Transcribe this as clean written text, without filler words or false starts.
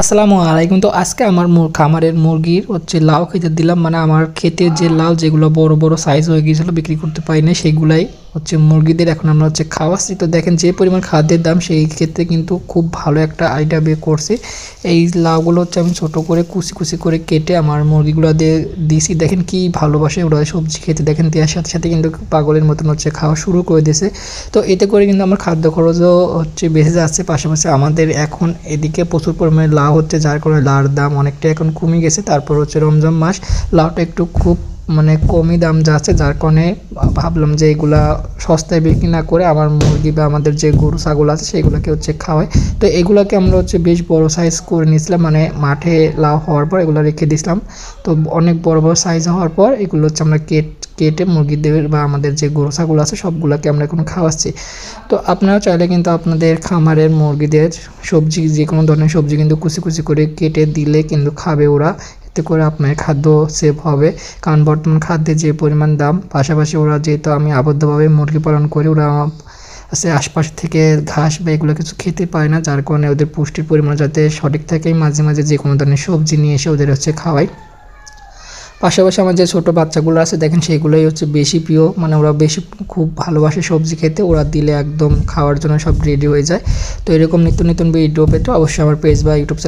আসসালামু আলাইকুম। তো আজকে আমার খামারের মুরগির হচ্ছে লাউ খেতে দিলাম, মানে আমার ক্ষেতের যে লাউ যেগুলো বড় বড় সাইজ হয়ে গিয়েছিলো, বিক্রি করতে পারি না, সেগুলাই হচ্ছে মুরগিদের এখন আমরা হচ্ছে খাওয়াচ্ছি। তো দেখেন যে পরিমাণ খাদ্যের দাম, সেই ক্ষেত্রে কিন্তু খুব ভালো একটা আইডিয়া বের করছি। এই লাউগুলো হচ্ছে আমি ছোটো করে কুচি কুচি করে কেটে আমার মুরগিগুলো দিয়ে দিছি। দেখেন কি ভালোবাসে ওরা সবজি খেতে, দেখেন দেওয়ার সাথে সাথে কিন্তু পাগলের মতন হচ্ছে খাওয়া শুরু করে দিয়েছে। তো এতে করে কিন্তু আমার খাদ্য খরচও হচ্ছে বেঁচে যাচ্ছে, পাশাপাশি আমাদের এখন এদিকে প্রচুর পরিমাণে লাউ হচ্ছে, যার কারণে লাউর দাম অনেকটা এখন কমে গেছে। তারপর হচ্ছে রমজান মাস, লাউটা একটু খুব মানে কমই দাম যাচ্ছে, যার কারণে ভাবলাম যে এগুলা সস্তায় বিক্রি না করে আমার মুরগি বা আমাদের যে গরু ছাগল আছে সেগুলোকে হচ্ছে খাওয়াই। তো এগুলোকে আমরা হচ্ছে বেশ বড় সাইজ করে নিয়েছিলাম, মানে মাঠে লাউ হওয়ার পর এগুলো রেখে দিয়েছিলাম। তো অনেক বড় বড় সাইজ হওয়ার পর এগুলো হচ্ছে আমরা কেটে মুরগিদের বা আমাদের যে গরু ছাগল আছে সবগুলোকে আমরা এখন খাওয়াচ্ছি। তো আপনারাও চাইলে কিন্তু আপনাদের খামারের মুরগিদের সবজি, যে কোনো ধরনের সবজি কিন্তু কুচি কুচি করে কেটে দিলে কিন্তু খাবে ওরা। এতে করে আপনার খাদ্য সেভ হবে, কারণ বর্তমান খাদ্যের যে পরিমাণ দাম, পাশাপাশি ওরা যেহেতু আমি আবদ্ধভাবে মুরগি পালন করি, ওরা আশপাশ থেকে ঘাস বা এগুলো কিছু খেতে পারে না, যার কারণে ওদের পুষ্টির পরিমাণ যাতে সঠিক থাকে, মাঝে মাঝে যে কোনো ধরনের সবজি নিয়ে এসে ওদের হচ্ছে খাওয়াই। পাশাপাশি আমার যে ছোটো বাচ্চাগুলো আছে দেখেন সেগুলোই হচ্ছে বেশি প্রিয়, মানে ওরা বেশি খুব ভালোবাসে সবজি খেতে, ওরা দিলে একদম খাওয়ার জন্য সব রেডি হয়ে যায়। তো এরকম নিত্য নতুন ভিডিও পেতে অবশ্যই আমার পেজ বা ইউটিউব